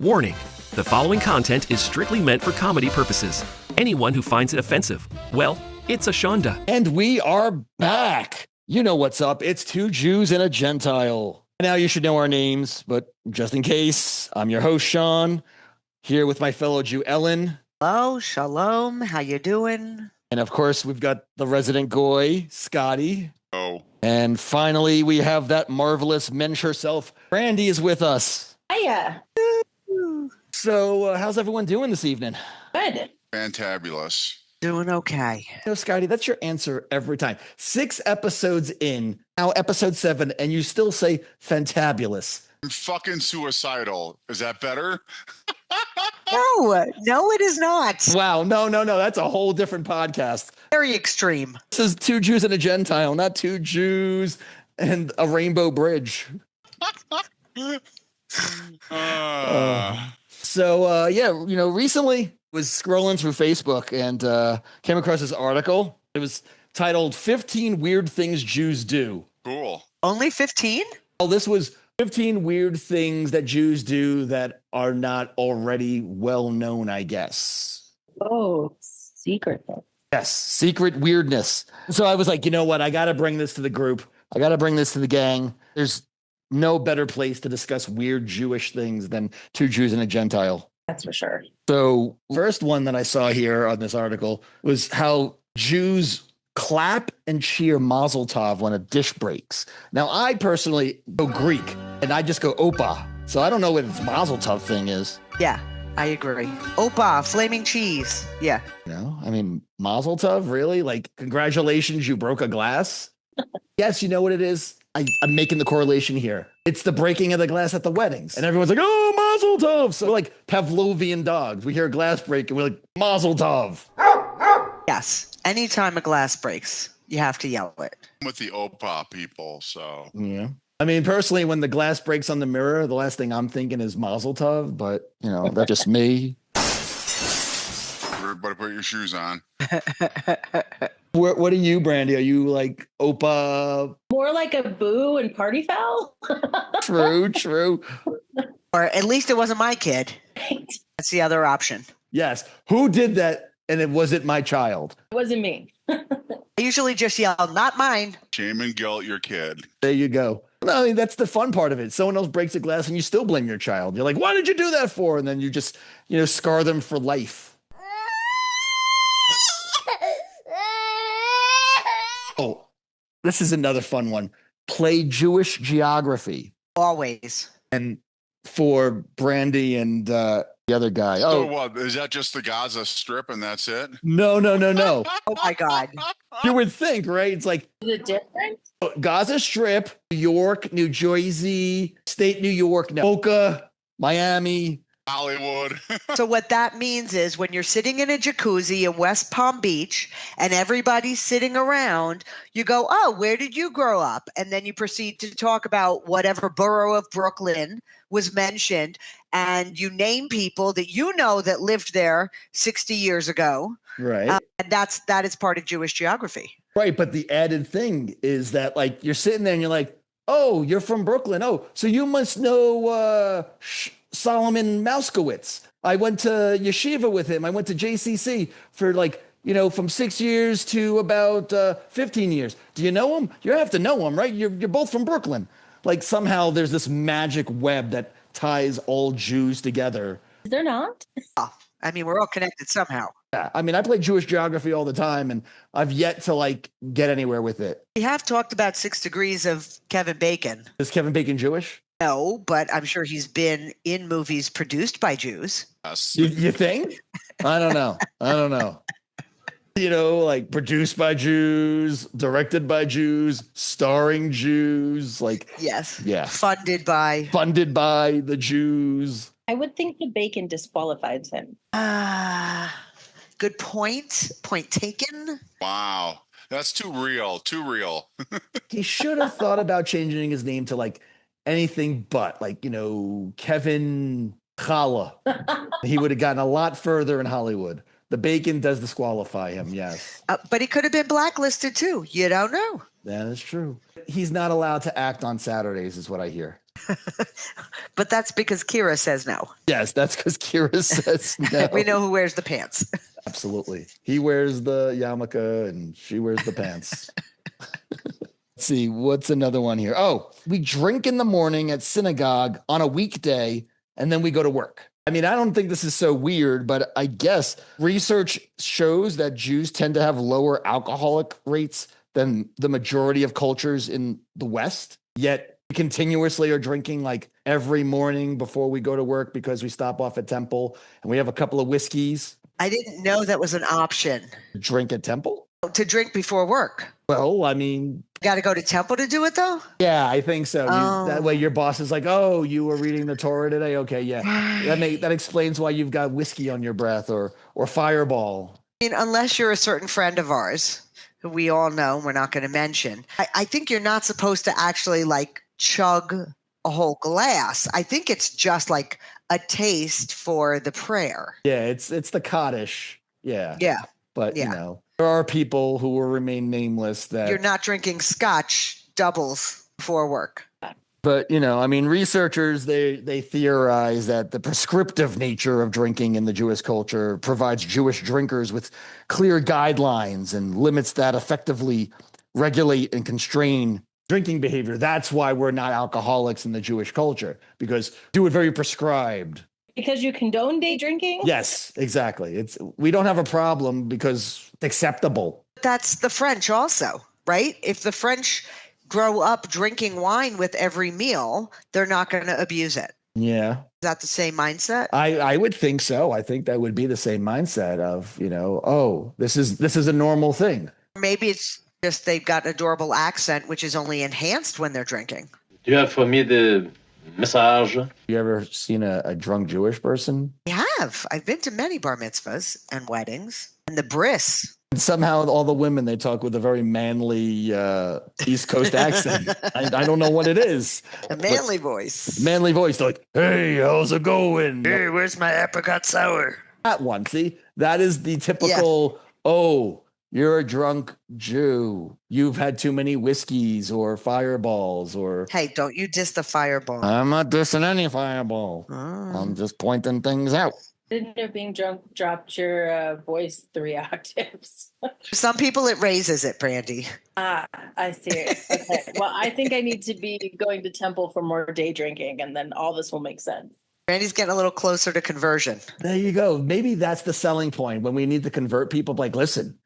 Warning: the following content is strictly meant for comedy purposes. Anyone who finds it offensive, well, it's a Shonda. And we are back. You know what's up. It's two Jews and a Gentile. Now you should know our names, but just in case, I'm your host, Sean, here with my fellow Jew, Ellen. Hello, shalom. How you doing? And of course, we've got the resident goy, Scotty. Oh. And finally, we have that marvelous mensch herself. Brandy is with us. Hiya. So how's everyone doing this evening? Good. Fantabulous. Doing okay. You know, Scotty, that's your answer every time. 6 episodes in, now episode 7, and you still say fantabulous. I'm fucking suicidal. Is that better? No, it is not. Wow, no. That's a whole different podcast. Very extreme. This is two Jews and a Gentile, not two Jews and a rainbow bridge. Recently was scrolling through Facebook and came across this article. It was titled 15 Weird Things Jews Do. Cool. Only 15? Well, this was 15 weird things that Jews do that are not already well known, I guess. Oh, secret. Yes, secret weirdness. So I was like, you know what? I got to bring this to the group. I got to bring this to the gang. There's no better place to discuss weird Jewish things than two Jews and a Gentile. That's for sure. So first one that I saw here on this article was how Jews clap and cheer Mazel Tov when a dish breaks. Now, I personally go Greek and I just go Opa. So I don't know what this Mazel Tov thing is. Yeah, I agree. Opa, flaming cheese. Yeah. You know, I mean, Mazel Tov, really? Like, congratulations, you broke a glass? Yes, you know what it is? I'm making the correlation here. It's the breaking of the glass at the weddings. And everyone's like, oh, Mazel Tov. So we're like Pavlovian dogs. We hear a glass break and we're like, Mazel Tov. Yes. Anytime a glass breaks, you have to yell it. I'm with the Opa people, so. Yeah. I mean, personally, when the glass breaks on the mirror, the last thing I'm thinking is Mazel Tov. But, you know, that's just me. Everybody put your shoes on. What are you, Brandy? Are you like Opa? More like a boo and party foul. True. Or at least it wasn't my kid. That's the other option. Yes. Who did that? And it wasn't my child. It wasn't me. I usually just yell, not mine. Shame and guilt your kid. There you go. No, I mean, that's the fun part of it. Someone else breaks a glass and you still blame your child. You're like, why did you do that for? And then you just, scar them for life. Oh, this is another fun one. Play Jewish geography. Always. And for Brandy and the other guy. So what? Is that just the Gaza Strip and that's it? No. Oh, my God. You would think, right? It's like Is it different? Gaza Strip, New York, New Jersey, state New York, Boca, Miami. Hollywood. So what that means is when you're sitting in a jacuzzi in West Palm Beach and everybody's sitting around, you go, oh, where did you grow up? And then you proceed to talk about whatever borough of Brooklyn was mentioned. And you name people that you know that lived there 60 years ago. Right. And that is part of Jewish geography. Right. But the added thing is that, like, you're sitting there and you're like, oh, you're from Brooklyn. Oh, so you must know Solomon Mouskowitz. I went to yeshiva with him. I went to JCC for from 6 years to about 15 years. Do you know him? You have to know him, right? You're both from Brooklyn. Like, somehow there's this magic web that ties all Jews together. Is there not? Oh, I mean, we're all connected somehow. Yeah, I mean, I play Jewish geography all the time, and I've yet to get anywhere with it. We have talked about 6 degrees of Kevin Bacon. Is Kevin Bacon Jewish? No, but I'm sure he's been in movies produced by Jews. Yes. You think? I don't know. Produced by Jews, directed by Jews, starring Jews, Yes. Yeah. Funded by the Jews. I would think the bacon disqualifies him. Good point. Point taken. Wow. That's too real. He should have thought about changing his name to anything but Kevin Challah. He would have gotten a lot further in Hollywood. The bacon does disqualify him, yes. But he could have been blacklisted too. You don't know. That is true. He's not allowed to act on Saturdays, is what I hear. But that's because Kira says no. Yes, that's because Kira says no. We know who wears the pants. Absolutely. He wears the yarmulke and she wears the pants. Let's see, what's another one here? Oh, we drink in the morning at synagogue on a weekday and then we go to work. I mean, I don't think this is so weird, but I guess research shows that Jews tend to have lower alcoholic rates than the majority of cultures in the West. Yet we continuously are drinking like every morning before we go to work because we stop off at Temple and we have a couple of whiskeys. I didn't know that was an option Drink at Temple? to drink before work. Well, I mean, Got to go to temple to do it though? yeah, I think so. That Oh. way your boss is like, oh, you were reading the Torah today? Okay, yeah. That explains why you've got whiskey on your breath or Fireball. I mean, unless you're a certain friend of ours who we all know, we're not going to mention. I think you're not supposed to actually like chug a whole glass. I think it's just like a taste for the prayer. Yeah, it's the Kaddish. Yeah. Yeah. But Yeah. you know, there are people who will remain nameless that You're not drinking scotch doubles before work. But, you know, I mean, researchers, they theorize that the prescriptive nature of drinking in the Jewish culture provides Jewish drinkers with clear guidelines and limits that effectively regulate and constrain drinking behavior. That's why we're not alcoholics in the Jewish culture, because do it very prescribed. Because you condone day drinking? Yes, exactly. We don't have a problem because it's acceptable. That's the French also, right? If the French grow up drinking wine with every meal, they're not going to abuse it. Yeah. Is that the same mindset? I would think so. I think that would be the same mindset of, you know, oh, this is a normal thing. Maybe it's just they've got an adorable accent, which is only enhanced when they're drinking. Do you have for me the message? You ever seen a drunk Jewish person? I have. I've been to many bar mitzvahs and weddings. And the bris. And somehow all the women, they talk with a very manly East Coast accent. I don't know what it is. A manly voice. Manly voice. They're like, hey, how's it going? Hey, where's my apricot sour? That one. See, that is the typical, oh, you're a drunk Jew. You've had too many whiskeys or fireballs or. Hey, don't you diss the fireball. I'm not dissing any fireball. I'm just pointing things out. Didn't know being drunk dropped your voice 3 octaves? Some people it raises it, Brandy. Ah, I see it. Okay. Well, I think I need to be going to temple for more day drinking, and then all this will make sense. Brandy's getting a little closer to conversion. There you go. Maybe that's the selling point when we need to convert people. Like, listen,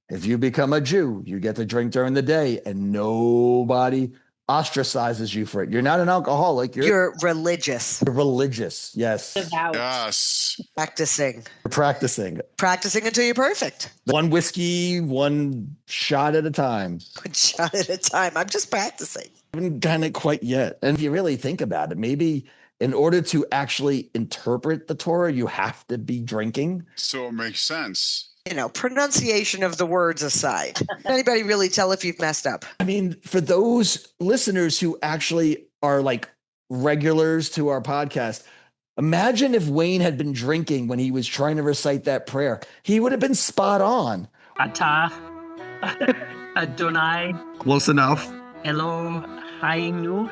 if you become a Jew, you get to drink during the day and nobody ostracizes you for it. You're not an alcoholic. You're religious. You're religious. Yes. Devout. Yes. Practicing. You're practicing. Practicing until you're perfect. One whiskey, one shot at a time. One shot at a time. I'm just practicing. Haven't done it quite yet. And if you really think about it, maybe in order to actually interpret the Torah, you have to be drinking. So it makes sense. You know, pronunciation of the words aside. Can anybody really tell if you've messed up? I mean, for those listeners who actually are like regulars to our podcast, imagine if Wayne had been drinking when he was trying to recite that prayer. He would have been spot on. Atah, Adonai, Close enough. Elo, Hainu.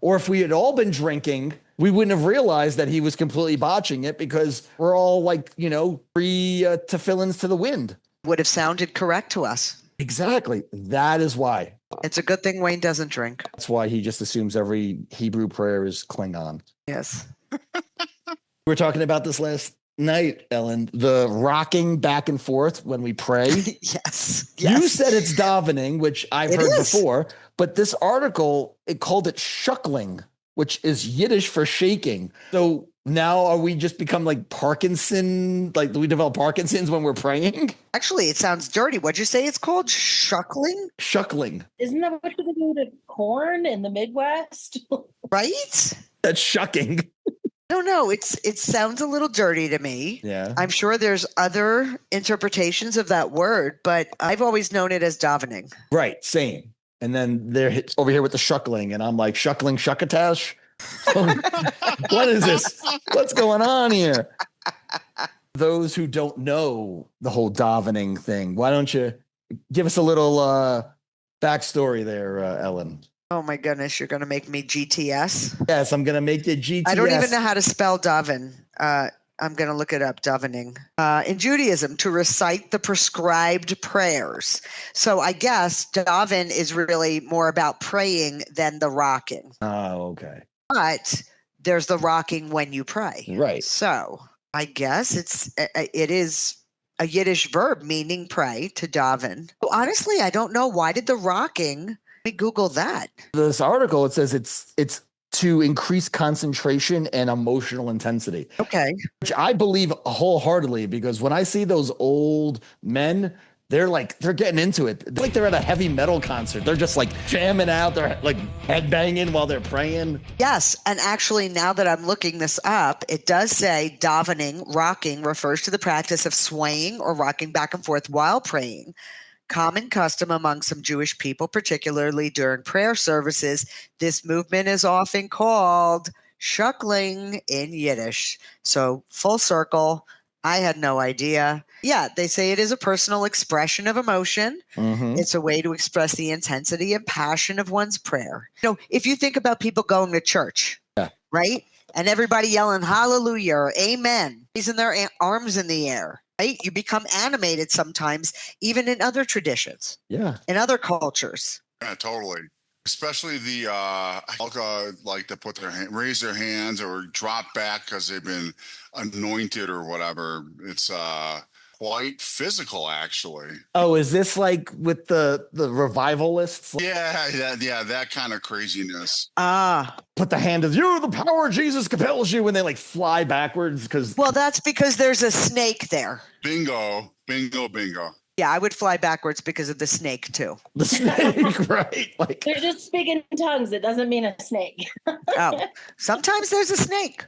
Or if we had all been drinking, we wouldn't have realized that he was completely botching it because we're all like, you know, 3 tefillins to the wind. Would have sounded correct to us. Exactly. That is why. It's a good thing Wayne doesn't drink. That's why he just assumes every Hebrew prayer is Klingon. Yes. We were talking about this last night, Ellen, the rocking back and forth when we pray. Yes. You said it's davening, which I've It heard is. before, but this article, it called it shuckling, which is Yiddish for shaking. So now are we just become like Parkinson? Like, do we develop Parkinson's when we're praying? Actually, it sounds dirty. What'd you say it's called? Shuckling? Shuckling. Isn't that what you do to corn in the Midwest? Right? That's shucking. I don't know. It sounds a little dirty to me. Yeah. I'm sure there's other interpretations of that word, but I've always known it as davening. Right. Same. And then they're over here with the shuckling, and I'm like, shuckling, shuckatash. What is this? What's going on here? Those who don't know the whole davening thing, why don't you give us a little backstory there, Ellen? Oh my goodness, you're going to make me GTS. Yes, I'm going to make it GTS. I don't even know how to spell daven. I'm going to look it up, davening. In Judaism, to recite the prescribed prayers. So I guess daven is really more about praying than the rocking. Oh, okay. But there's the rocking when you pray. Right. So I guess it is a Yiddish verb meaning pray, to daven. Honestly, I don't know. Why did the rocking? Let me Google that. This article, it says it's to increase concentration and emotional intensity, Okay. which I believe wholeheartedly, because when I see those old men, they're getting into it. It's like they're at a heavy metal concert. They're just like jamming out. They're like headbanging while they're praying. Yes. And actually, now that I'm looking this up, it does say davening, rocking, refers to the practice of swaying or rocking back and forth while praying. Common custom among some Jewish people, particularly during prayer services. This movement is often called shuckling in Yiddish. So full circle. I had no idea. Yeah, they say it is a personal expression of emotion. Mm-hmm. It's a way to express the intensity and passion of one's prayer. If you think about people going to church, right? And everybody yelling hallelujah or amen, raising their arms in the air. Right? You become animated sometimes, even in other traditions. Yeah. In other cultures. Yeah, totally. Especially the like to raise their hands or drop back because they've been anointed or whatever. It's quite physical, actually. Oh, is this like with the revivalists? Yeah, that kind of craziness. Put the hand as you, the power of Jesus compels you, when they like fly backwards because. Well, that's because there's a snake there. Bingo, bingo, bingo. Yeah, I would fly backwards because of the snake too. The snake, right? Like They're just speaking in tongues. It doesn't mean a snake. Oh, sometimes there's a snake.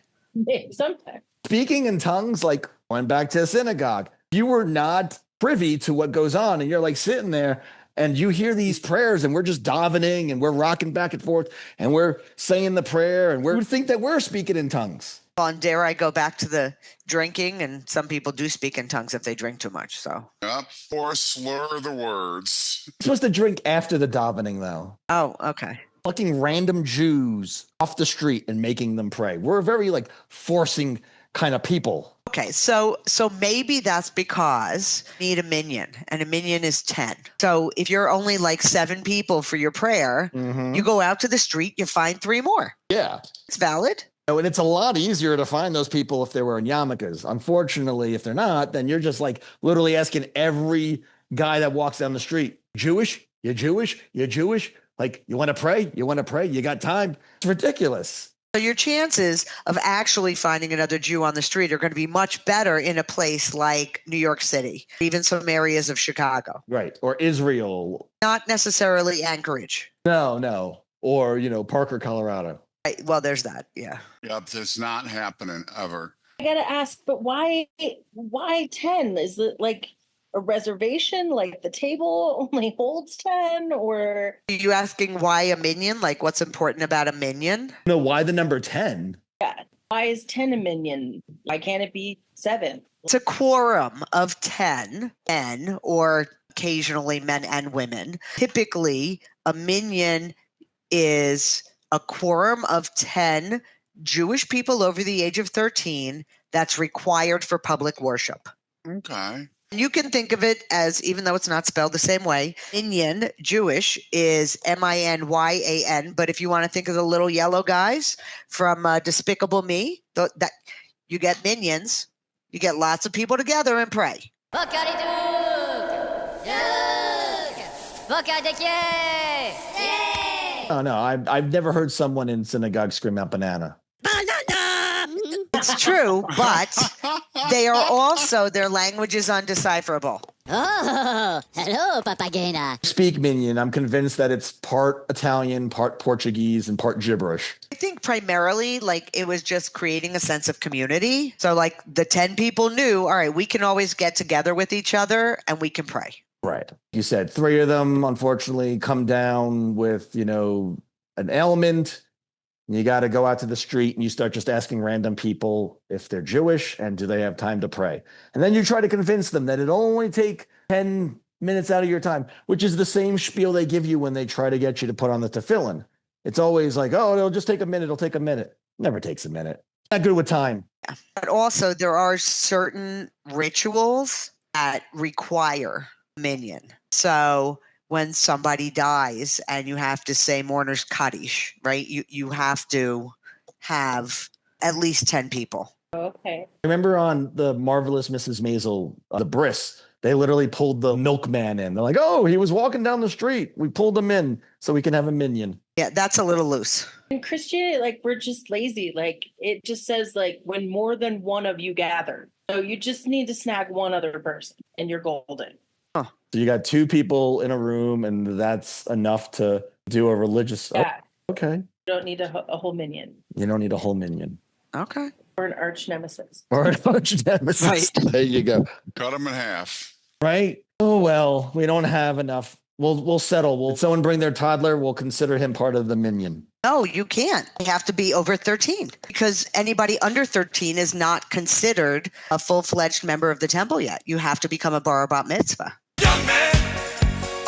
Sometimes. speaking in tongues, like went back to a synagogue. You were not privy to what goes on, and you're like sitting there and you hear these prayers and we're just davening and we're rocking back and forth and we're saying the prayer and we think that we're speaking in tongues. Well, and dare I go back to the drinking, and some people do speak in tongues if they drink too much. So, Yep, or slur the words. You're supposed to drink after the davening, though. oh, okay. Fucking random Jews off the street and making them pray. We're very like forcing kind of people. Okay, so maybe that's because you need a minyan, and a minyan is 10. So if you're only like 7 people for your prayer, you go out to the street, you find 3 more. Yeah. It's valid. And it's a lot easier to find those people if they're wearing yarmulkes. Unfortunately, if they're not, then you're just like literally asking every guy that walks down the street, Jewish? You're Jewish? You're Jewish? Like, you want to pray? You want to pray? You got time? It's ridiculous. So your chances of actually finding another Jew on the street are going to be much better in a place like New York City, even some areas of Chicago. Right. Or Israel. Not necessarily Anchorage. No. Or, Parker, Colorado. Right, well, there's that. Yeah. Yep, it's not happening ever. I gotta ask, but why 10? Is it like a reservation? Like the table only holds 10? Or Are you asking why a minyan? Like what's important about a minyan? No, why the number 10? why is 10 a minion? Why can't it be 7? It's a quorum of 10 men, or occasionally men and women. Typically, a minyan is a quorum of 10 Jewish people over the age of 13 that's required for public worship. Okay. You can think of it as, even though it's not spelled the same way, minyan, Jewish, is M-I-N-Y-A-N. But if you want to think of the little yellow guys from Despicable Me, that you get minions, you get lots of people together and pray. Oh, no, I've never heard someone in synagogue scream out banana. It's true, but they are also, their language is undecipherable. Oh, hello, Papagena. Speak minion. I'm convinced that it's part Italian, part Portuguese, and part gibberish. I think primarily, like, it was just creating a sense of community. So, like, the 10 people knew, all right, we can always get together with each other and we can pray. Right. You said 3 of them, unfortunately, come down with, an ailment. You got to go out to the street and you start just asking random people if they're Jewish and do they have time to pray. And then you try to convince them that it only take 10 minutes out of your time, which is the same spiel they give you when they try to get you to put on the tefillin. It's always like, oh, it'll just take a minute. It'll take a minute. Never takes a minute. Not good with time. But also, there are certain rituals that require a minion. So when somebody dies and you have to say mourner's Kaddish, right? You have to have at least 10 people. Okay. Remember on the Marvelous Mrs. Maisel, the Briss, they literally pulled the milkman in. They're like, oh, he was walking down the street. We pulled him in so we can have a minion. Yeah, that's a little loose. In Christianity, like, we're just lazy. Like, it just says, like, when more than one of you gather. So you just need to snag one other person and you're golden. So you got 2 people in a room and that's enough to do a religious. Yeah. Oh, okay. You don't need a whole minion. You don't need a whole minion. Okay. Or an arch nemesis. Or an arch nemesis. Right. There you go. Cut them in half. Right? Oh, well, we don't have enough. We'll settle. Will someone bring their toddler? We'll consider him part of the minion. No, you can't. You have to be over 13 because anybody under 13 is not considered a full-fledged member of the temple yet. You have to become a bar bat mitzvah. Young man,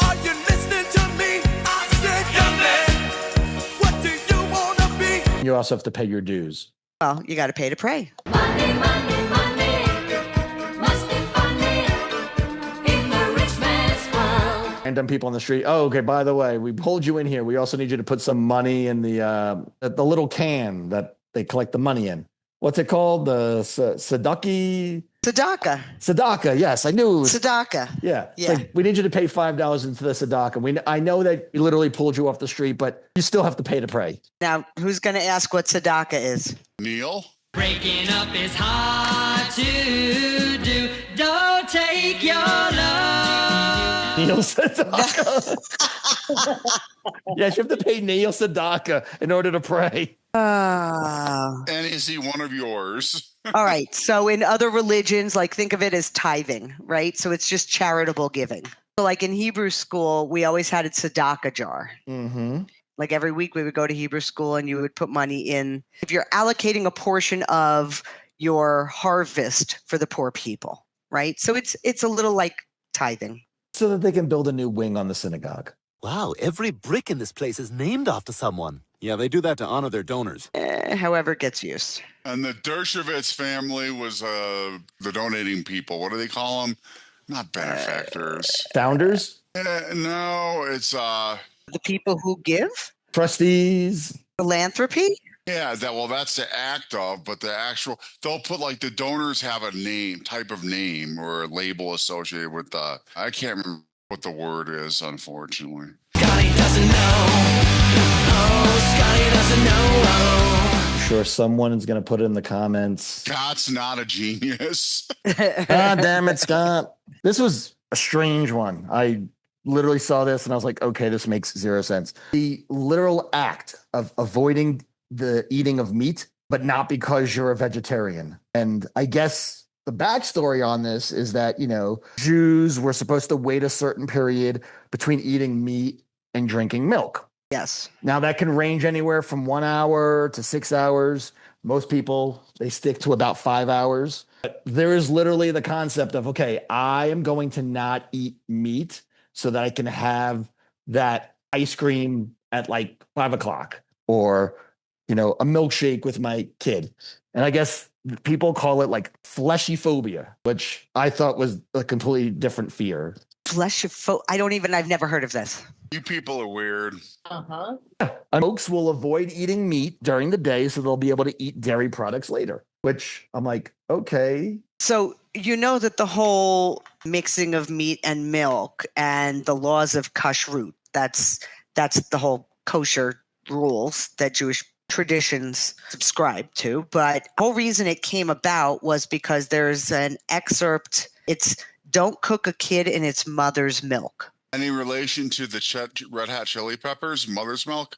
are you listening to me? I said, young man, what do you want to be? You also have to pay your dues. Well, you got to pay to pray. Money, money, money. Must be funny in the rich man's world. Random people on the street. Oh, okay. By the way, we pulled you in here. We also need you to put some money in the little can that they collect the money in. What's it called? The Sadaki? Tzedakah. Yes, I knew it was. Tzedakah. Yeah. It's Yeah. like, we need you to pay $5 into the Sadaka. I know that we literally pulled you off the street, but you still have to pay to pray. Now, who's going to ask what tzedakah is? Neil? Breaking up is hard to do. Don't take your love. Neil Sadaka. Yes, you have to pay Neil Sadaka in order to pray. Oh. And is he one of yours? All right. So in other religions, like think of it as tithing, right? So it's just charitable giving. So like in Hebrew school, we always had a tzedakah jar. Mm-hmm. Like every week we would go to Hebrew school and you would put money in. If you're allocating a portion of your harvest for the poor people, right? So it's a little like tithing. So that they can build a new wing on the synagogue. Wow, every brick in this place is named after someone. Yeah, they do that to honor their donors. However it gets used. And the Dershowitz family was the donating people. What do they call them? Not benefactors. Founders? No, it's The people who give? Trustees? Philanthropy? yeah, that's the act of, but the actual they'll put like the donors have a type of name or a label associated with I can't remember what the word is, unfortunately. Scotty doesn't know. Oh, Scotty doesn't know. I'm sure someone is going to put it in the comments. Scott's not a genius. God damn it, Scott. This was a strange one. I literally saw this and I was like, okay, this makes 0 sense. The literal act of avoiding the eating of meat, but not because you're a vegetarian. And I guess the backstory on this is that, Jews were supposed to wait a certain period between eating meat and drinking milk. Yes. Now that can range anywhere from 1 hour to 6 hours. Most people, they stick to about 5 hours. But there is literally the concept of, okay, I am going to not eat meat so that I can have that ice cream at like 5 o'clock or, a milkshake with my kid. And I guess people call it like fleshy phobia, which I thought was a completely different fear. I've never heard of this. You people are weird. Uh-huh. Folks will avoid eating meat during the day so they'll be able to eat dairy products later, which I'm like, okay. So you know that the whole mixing of meat and milk and the laws of kashrut, that's the whole kosher rules that Jewish traditions subscribe to. But the whole reason it came about was because there's an excerpt. It's don't cook a kid in its mother's milk. Any relation to the Red Hot Chili Peppers, Mother's Milk?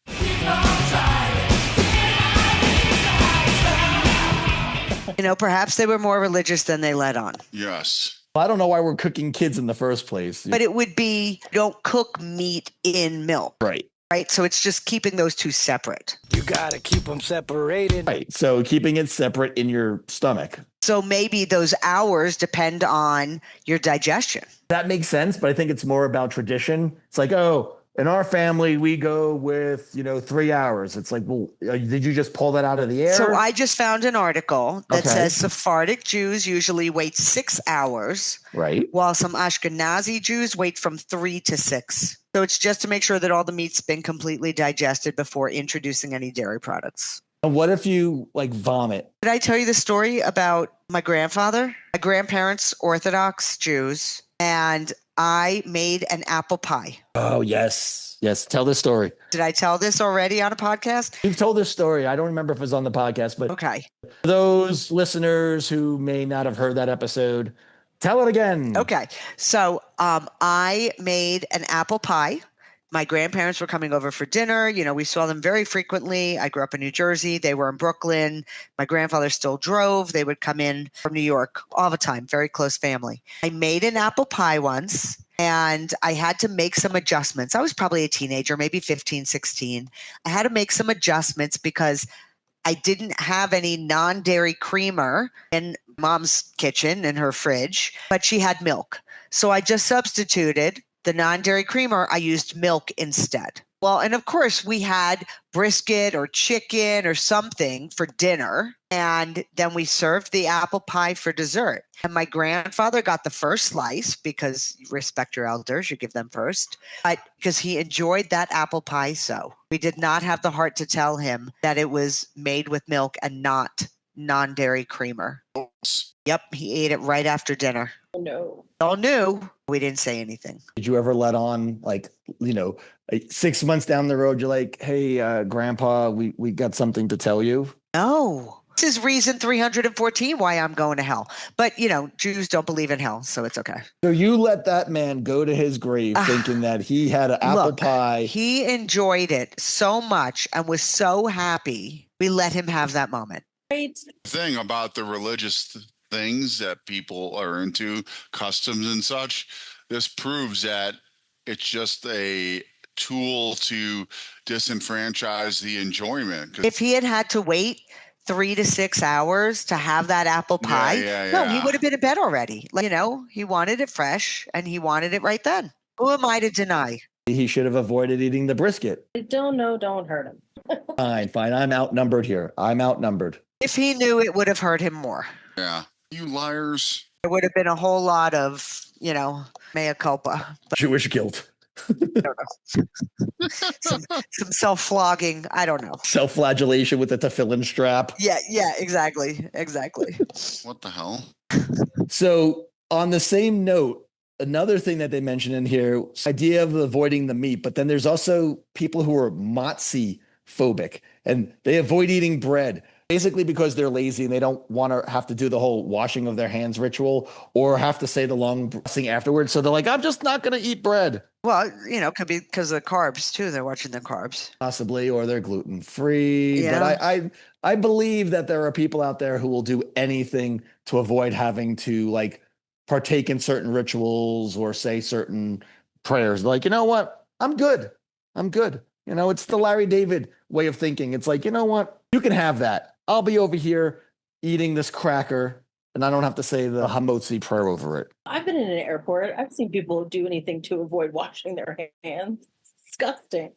Perhaps they were more religious than they let on. Yes. I don't know why we're cooking kids in the first place. But it would be don't cook meat in milk. Right. Right. So it's just keeping those two separate. You gotta keep them separated. Right. So keeping it separate in your stomach. So maybe those hours depend on your digestion. That makes sense, but I think it's more about tradition. It's like, oh, in our family, we go with, 3 hours. It's like, well, did you just pull that out of the air? So I just found an article that Okay. says Sephardic Jews usually wait 6 hours, Right. while some Ashkenazi Jews wait from 3 to 6. So it's just to make sure that all the meat's been completely digested before introducing any dairy products. And what if you vomit? Did I tell you the story about my grandfather? My grandparents, Orthodox Jews, and I made an apple pie. Oh, yes. Yes. Tell this story. Did I tell this already on a podcast? You've told this story. I don't remember if it was on the podcast, but Okay. for those listeners who may not have heard that episode, tell it again. Okay. So I made an apple pie. My grandparents were coming over for dinner. We saw them very frequently. I grew up in New Jersey. They were in Brooklyn. My grandfather still drove. They would come in from New York all the time. Very close family. I made an apple pie once and I had to make some adjustments. I was probably a teenager, maybe 15, 16. I had to make some adjustments because I didn't have any non-dairy creamer in Mom's kitchen in her fridge, but she had milk. So I just substituted the non-dairy creamer. I used milk instead. Well, and of course we had brisket or chicken or something for dinner. And then we served the apple pie for dessert. And my grandfather got the first slice because you respect your elders, you give them first, but because he enjoyed that apple pie. So we did not have the heart to tell him that it was made with milk and not non-dairy creamer. Yep, he ate it right after dinner. Oh, no. All knew. We didn't say anything. Did you ever let on 6 months down the road, you're like, hey, Grandpa, we got something to tell you? No. This is reason 314 why I'm going to hell. But, Jews don't believe in hell, so it's okay. So you let that man go to his grave thinking that he had an apple pie. He enjoyed it so much and was so happy. We let him have that moment. Right. Thing about the religious things that people are into, customs and such, this proves that it's just a tool to disenfranchise the enjoyment. If he had to wait 3 to 6 hours to have that apple pie, no, he would have been in bed already. He wanted it fresh and he wanted it right then. Who am I to deny? He should have avoided eating the brisket. Don't hurt him. Fine. I'm outnumbered here. I'm outnumbered. If he knew, it would have hurt him more. Yeah. You liars. There would have been a whole lot of, mea culpa. Jewish guilt. some self-flogging. I don't know. Self-flagellation with a tefillin strap. Yeah, exactly. What the hell? So on the same note, another thing that they mention in here, idea of avoiding the meat, but then there's also people who are matzi phobic and they avoid eating bread. Basically because they're lazy and they don't want to have to do the whole washing of their hands ritual or have to say the long blessing afterwards. So they're like, I'm just not going to eat bread. Well, could be because of the carbs too. They're watching the carbs. Possibly, or they're gluten-free. Yeah. But I believe that there are people out there who will do anything to avoid having to partake in certain rituals or say certain prayers. Like, you know what? I'm good. It's the Larry David way of thinking. It's like, you know what? You can have that. I'll be over here eating this cracker and I don't have to say the Hamotzi prayer over it. I've been in an airport. I've seen people do anything to avoid washing their hands. It's disgusting.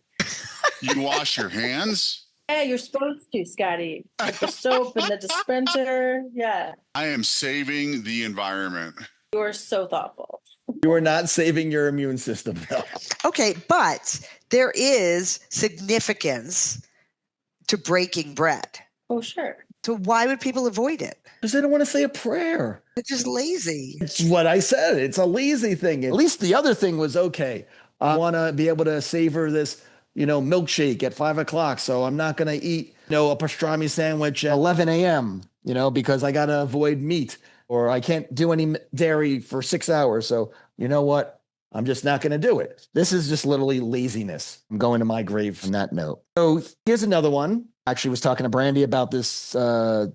You wash your hands? Yeah, you're supposed to, Scotty. Like the soap and the dispenser. Yeah. I am saving the environment. You are so thoughtful. You are not saving your immune system, though. Okay, but there is significance to breaking bread. Oh, sure. So why would people avoid it? Because they don't want to say a prayer. They're just lazy. It's what I said. It's a lazy thing. At least the other thing was okay. I want to be able to savor this, milkshake at 5 o'clock. So I'm not going to eat, a pastrami sandwich at 11 a.m., because I got to avoid meat or I can't do any dairy for 6 hours. So you know what? I'm just not going to do it. This is just literally laziness. I'm going to my grave from that note. So here's another one. Actually was talking to Brandy about this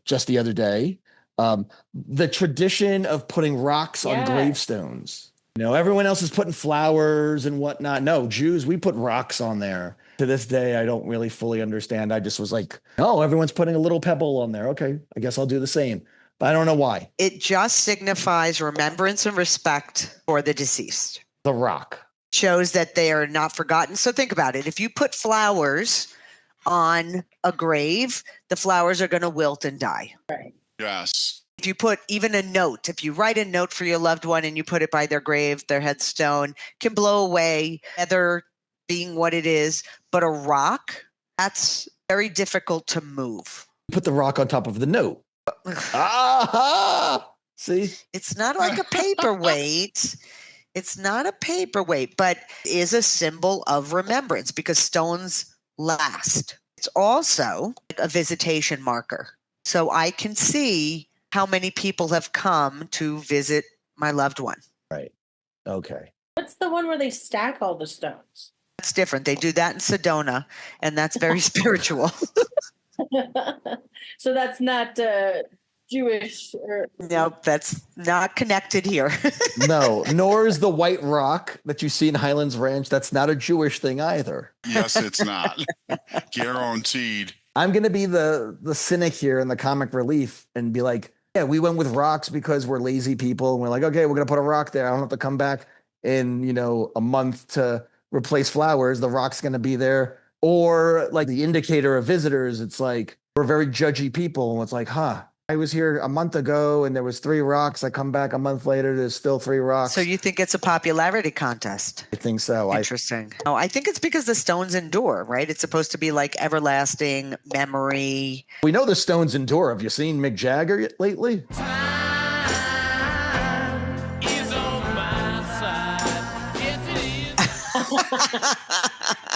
just the other day. The tradition of putting rocks on gravestones. Everyone else is putting flowers and whatnot. No, Jews, we put rocks on there. To this day, I don't really fully understand. I just was like, oh, everyone's putting a little pebble on there. Okay, I guess I'll do the same. But I don't know why. It just signifies remembrance and respect for the deceased. The rock. shows that they are not forgotten. So think about it. If you put flowers on a grave, the flowers are going to wilt and die. Yes. If you put even a note, if you write a note for your loved one and you put it by their grave, their headstone can blow away, weather being what it is. But a rock, that's very difficult to move. Put the rock on top of the note. Ah, see? It's not like a paperweight. It's not a paperweight, but is a symbol of remembrance because stones last. It's also a visitation marker. So I can see how many people have come to visit my loved one. Right. Okay. What's the one where they stack all the stones? That's different. They do that in Sedona, and that's very spiritual. So that's not Jewish. Nope, that's not connected here. No, nor is the white rock that you see in Highlands Ranch. That's not a Jewish thing either. Yes, it's not. Guaranteed. I'm going to be the cynic here in the comic relief and be like, yeah, we went with rocks because we're lazy people. And we're like, okay, we're going to put a rock there. I don't have to come back in, a month to replace flowers. The rock's going to be there. Or like the indicator of visitors, it's like, we're very judgy people. And it's like, I was here a month ago and there was 3 rocks. I come back a month later, there's still 3 rocks. So you think it's a popularity contest? I think so. Interesting. No, I think it's because the stones endure, right? It's supposed to be like everlasting memory. We know the stones endure. Have you seen Mick Jagger lately?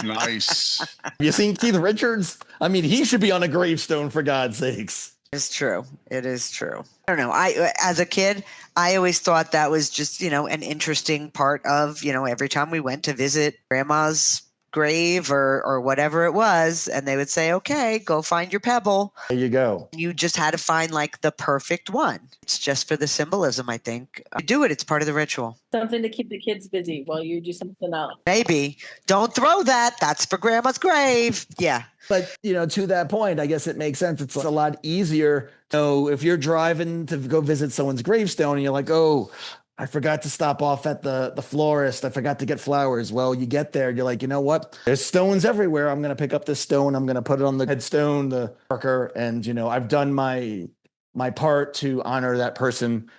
Nice. Have you seen Keith Richards? I mean, he should be on a gravestone for God's sakes. It's true. It is true. I don't know. As a kid, I always thought that was just, an interesting part of, every time we went to visit grandma's grave or whatever it was, and they would say, okay, go find your pebble. There you go. You just had to find like the perfect one. It's just for the symbolism, I think. You do it. It's part of the ritual. Something to keep the kids busy while you do something else. Maybe. Don't throw that. That's for grandma's grave. Yeah. But, to that point, I guess it makes sense. It's a lot easier. So if you're driving to go visit someone's gravestone and you're like, oh, I forgot to stop off at the florist. I forgot to get flowers. Well, you get there. You're like, you know what? There's stones everywhere. I'm going to pick up this stone. I'm going to put it on the headstone, the marker. And, I've done my part to honor that person,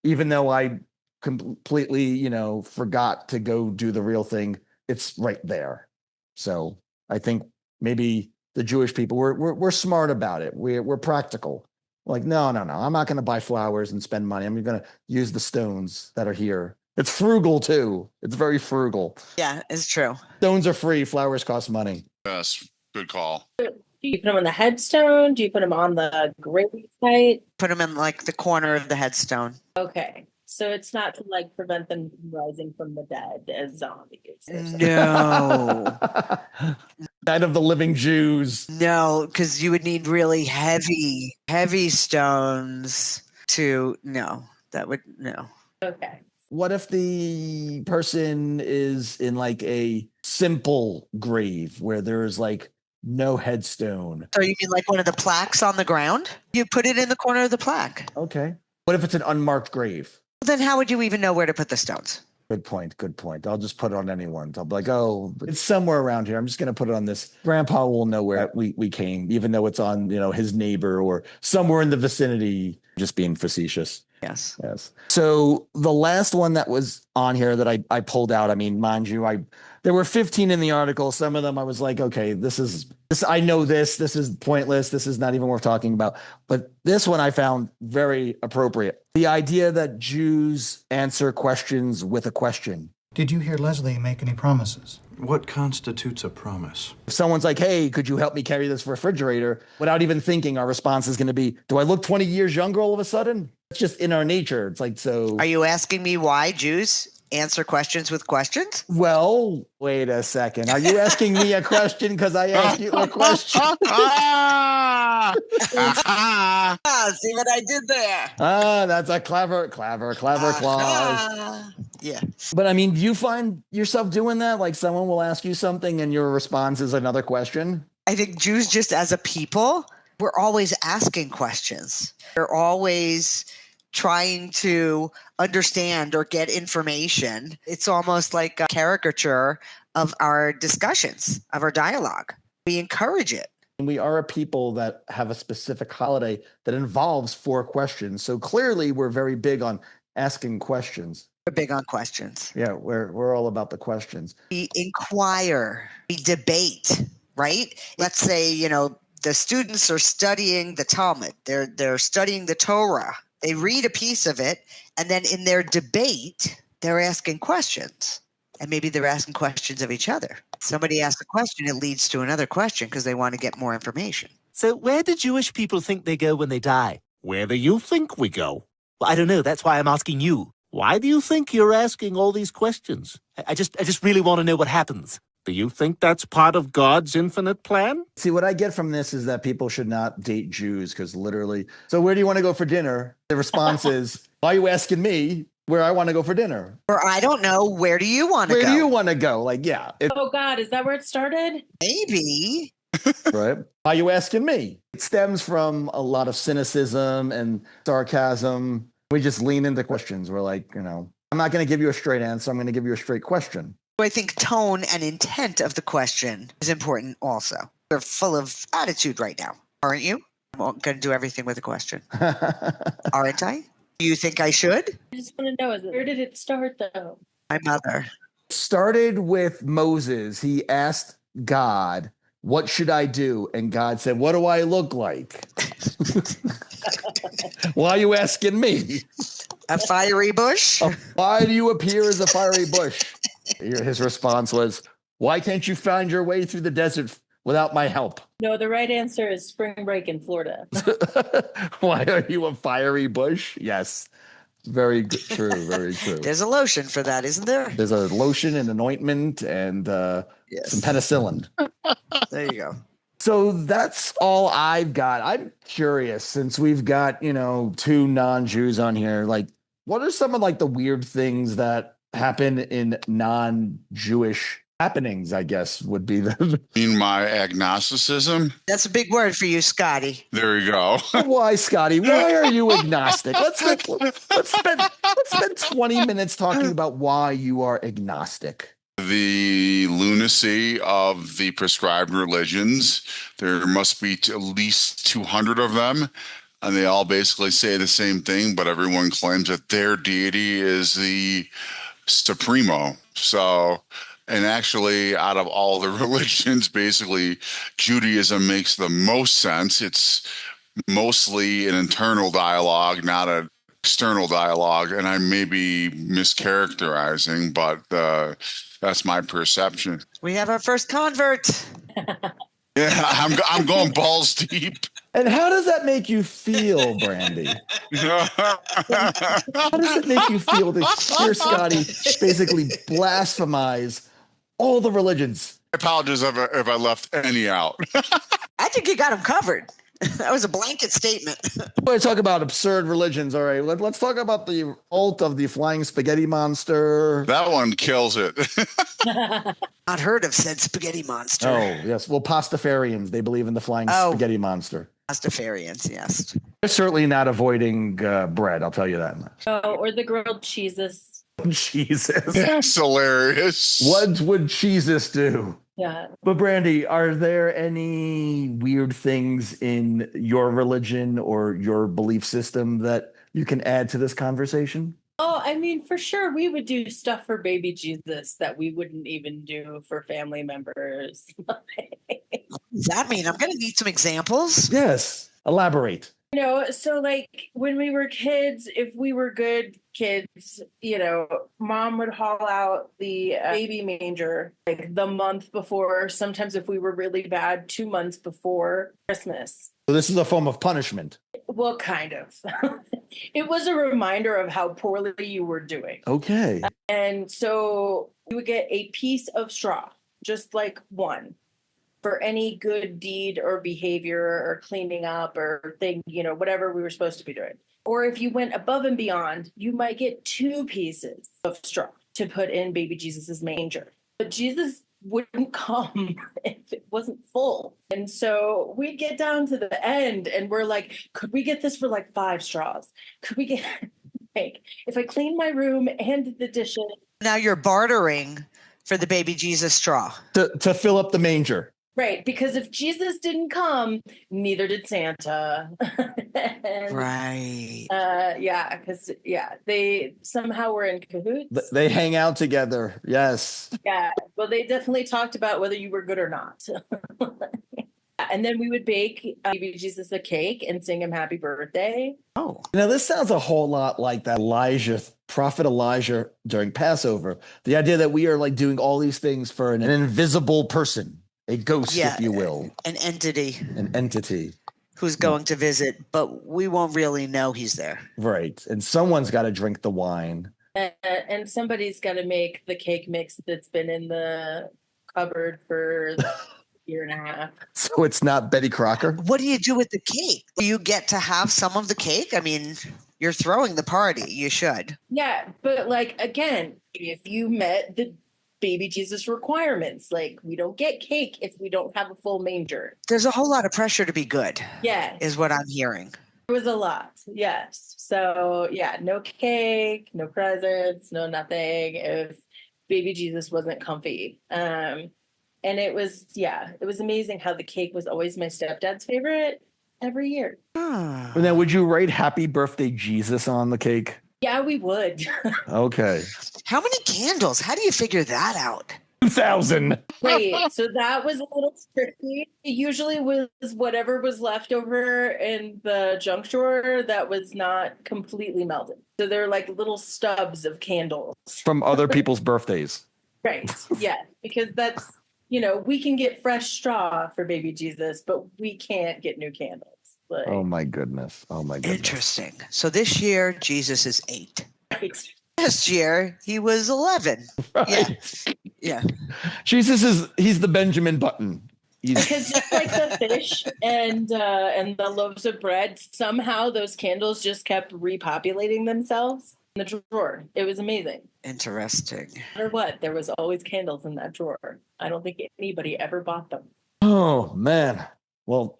even though I completely, forgot to go do the real thing. It's right there. So I think maybe the Jewish people, we're smart about it. We're practical. Like, no, I'm not going to buy flowers and spend money. I'm going to use the stones that are here. It's frugal too. It's very frugal. Yeah, it's true. Stones are free. Flowers cost money. Yes. Good call. Do you put them on the headstone? Do you put them on the grave site? Put them in like the corner of the headstone. Okay. So it's not to like prevent them from rising from the dead as zombies. No. Night of the Living Jews. No, because you would need really heavy stones to, no. Okay. What if the person is in like a simple grave where there's like no headstone? So you mean like one of the plaques on the ground? You put it in the corner of the plaque. Okay. What if it's an unmarked grave? Then how would you even know where to put the stones? Good point. I'll just put it on anyone's. I'll be like, oh, it's somewhere around here. I'm just going to put it on this. Grandpa will know where we came, even though it's on, his neighbor or somewhere in the vicinity. Just being facetious. Yes. So the last one that was on here that I pulled out, I mean, mind you, there were 15 in the article. Some of them I was like, okay, this I know this is pointless. This is not even worth talking about. But this one I found very appropriate. The idea that Jews answer questions with a question. Did you hear Leslie make any promises? What constitutes a promise? If someone's like, hey, could you help me carry this refrigerator? Without even thinking, our response is going to be, do I look 20 years younger all of a sudden? It's just in our nature. It's like, so. Are you asking me why Jews answer questions with questions? Well, wait a second. Are you asking me a question because I asked you a question? See what I did there? That's a clever clause. Yeah. But I mean, do you find yourself doing that? Like someone will ask you something and your response is another question? I think Jews just as a people, we're always asking questions. We're always trying to understand or get information. It's almost like a caricature of our discussions, of our dialogue. We encourage it. We are a people that have a specific holiday that involves 4 questions. So clearly we're very big on asking questions. We're big on questions. Yeah, we're all about the questions. We inquire, we debate, right? Let's say, the students are studying the Talmud. They're studying the Torah. They read a piece of it, and then in their debate, they're asking questions. And maybe they're asking questions of each other. Somebody asks a question, it leads to another question because they want to get more information. So where do Jewish people think they go when they die? Where do you think we go? Well, I don't know. That's why I'm asking you. Why do you think you're asking all these questions? I just really want to know what happens. Do you think that's part of God's infinite plan? See, what I get from this is that people should not date Jews because literally, so where do you want to go for dinner? The response is, why are you asking me where I want to go for dinner? Or I don't know, where do you want to go? Where do you want to go? Like, yeah. Oh God, is that where it started? Maybe. Right? Why are you asking me? It stems from a lot of cynicism and sarcasm. We just lean into questions. We're like, I'm not going to give you a straight answer. I'm going to give you a straight question. I think tone and intent of the question is important also. We're full of attitude right now, aren't you? I'm going to do everything with a question. Aren't I? Do you think I should? I just want to know, where did it start though? My mother. Started with Moses. He asked God, what should I do? And God said, what do I look like? Why are you asking me? A fiery bush? Why do you appear as a fiery bush? His response was, why can't you find your way through the desert without my help? No, the right answer is spring break in Florida. Why are you a fiery bush? Yes. Very true. Very true. There's a lotion for that, isn't there? There's a lotion and an ointment and some penicillin. There you go. So that's all I've got. I'm curious, since we've got, 2 non-Jews on here, like, what are some of like the weird things that happen in non-Jewish happenings, I guess, would be the... In my agnosticism? That's a big word for you, Scotty. There you go. Why, Scotty? Why are you agnostic? Let's spend 20 minutes talking about why you are agnostic. The lunacy of the prescribed religions. There must be at least 200 of them, and they all basically say the same thing, but everyone claims that their deity is the supremo. So, and actually, out of all the religions, basically, Judaism makes the most sense. It's mostly an internal dialogue, not an external dialogue, and I may be mischaracterizing, but that's my perception. We have our first convert. Yeah, I'm going balls deep. And how does that make you feel, Brandy? How does it make you feel to hear Scotty basically blasphemize all the religions? I apologize if I left any out. I think you got him covered. That was a blanket statement. We're going to talk about absurd religions. All right, let's talk about the cult of the flying spaghetti monster. That one kills it. Not heard of said spaghetti monster. Oh, yes. Well, Pastafarians, they believe in the flying spaghetti monster. Pastafarians, yes. They're certainly not avoiding bread, I'll tell you that much. Oh, or the grilled cheeses. Jesus. That's hilarious. What would Jesus do? Yeah. But Brandy, are there any weird things in your religion or your belief system that you can add to this conversation? Oh, I mean, for sure, we would do stuff for baby Jesus that we wouldn't even do for family members. What does that mean? I'm going to need some examples. Yes. Elaborate. So like when we were kids, if we were good kids, mom would haul out the baby manger like the month before. Sometimes if we were really bad, 2 months before Christmas. So this is a form of punishment. Well, kind of. It was a reminder of how poorly you were doing. Okay. And so you would get a piece of straw, just like one, for any good deed or behavior or cleaning up or thing, whatever we were supposed to be doing. Or if you went above and beyond, you might get 2 pieces of straw to put in baby Jesus's manger. But Jesus wouldn't come if it wasn't full. And so we get down to the end and we're like, could we get this for like 5 straws? Could we get like, if I clean my room and did the dishes? Now you're bartering for the baby Jesus straw. To fill up the manger. Right, because if Jesus didn't come, neither did Santa. And, Right. yeah, because they somehow were in cahoots. They hang out together. Yes. Yeah, well, they definitely talked about whether you were good or not. And then we would bake baby Jesus a cake and sing him happy birthday. Oh, Now this sounds a whole lot like that prophet Elijah during Passover. The idea that we are like doing all these things for an invisible person, a ghost, if you will. An entity. An entity. Who's going to visit, but we won't really know he's there. Right. And someone's got to drink the wine. And somebody's got to make the cake mix that's been in the cupboard for a year and a half. So it's not Betty Crocker? What do you do with the cake? Do you get to have some of the cake? I mean, you're throwing the party. You should. Yeah, but like, again, if you met the baby Jesus requirements, like we don't get cake if we don't have a full manger. There's a whole lot of pressure to be good. Yeah. Is what I'm hearing. It was a lot. Yes. So yeah, no cake, no presents, no nothing if baby Jesus wasn't comfy. And it was amazing how the cake was always my stepdad's favorite every year. And then would you write happy birthday Jesus on the cake? Yeah, we would. Okay. How many candles? How do you figure that out? 2,000. Right. So that was a little tricky. It usually was whatever was left over in the junk drawer that was not completely melted. So they're like little stubs of candles. From other people's birthdays. Right. Yeah. Because that's, we can get fresh straw for baby Jesus, but we can't get new candles. Like, Oh my goodness. Interesting. So this year, Jesus is 8. right. Last year, he was 11. Right. Yeah. Jesus he's the Benjamin Button. Because just like the fish and the loaves of bread, somehow those candles just kept repopulating themselves in the drawer. It was amazing. Interesting. No matter what, there was always candles in that drawer. I don't think anybody ever bought them. Oh man. Well,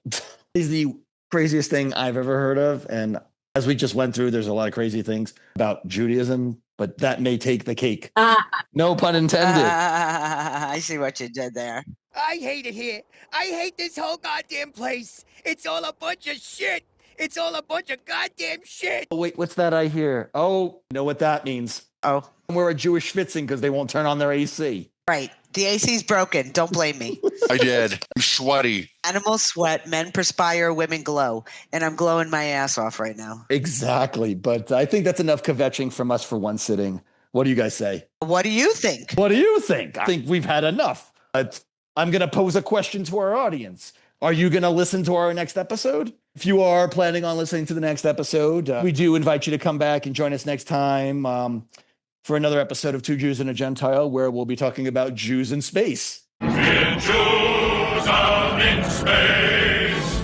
is the craziest thing I've ever heard of. And as we just went through, there's a lot of crazy things about Judaism, but that may take the cake. No pun intended. I see what you did there. I hate it here. I hate this whole goddamn place. It's all a bunch of shit. It's all a bunch of goddamn shit. Oh, wait, what's that I hear? Oh, you know what that means. Oh. We're a Jewish schwitzing because they won't turn on their AC. Right. The AC's broken. Don't blame me. I did. I'm sweaty. Animals sweat, men perspire, women glow. And I'm glowing my ass off right now. Exactly. But I think that's enough kvetching from us for one sitting. What do you guys say? What do you think? What do you think? I think we've had enough. But I'm going to pose a question to our audience. Are you going to listen to our next episode? If you are planning on listening to the next episode, we do invite you to come back and join us next time for another episode of Two Jews and a Gentile, where we'll be talking about Jews in space. We're Jews out in space.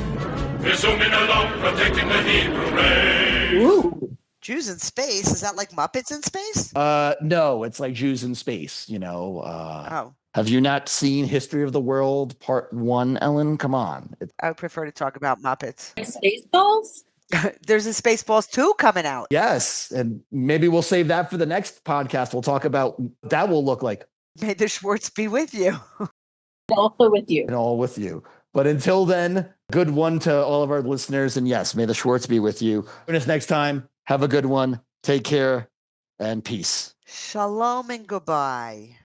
We're zooming along, protecting the Hebrew race. Ooh. Jews in space? Is that like Muppets in space? No, it's like Jews in space, Oh. Have you not seen History of the World Part 1, Ellen? Come on. I would prefer to talk about Muppets. Spaceballs? There's a Spaceballs 2 coming out. Yes, and maybe we'll save that for the next podcast. We'll talk about what that will look like. May the Schwartz be with you. Also with you. And all with you. But until then, good one to all of our listeners. And yes, may the Schwartz be with you. Join us next time. Have a good one. Take care and peace. Shalom and goodbye.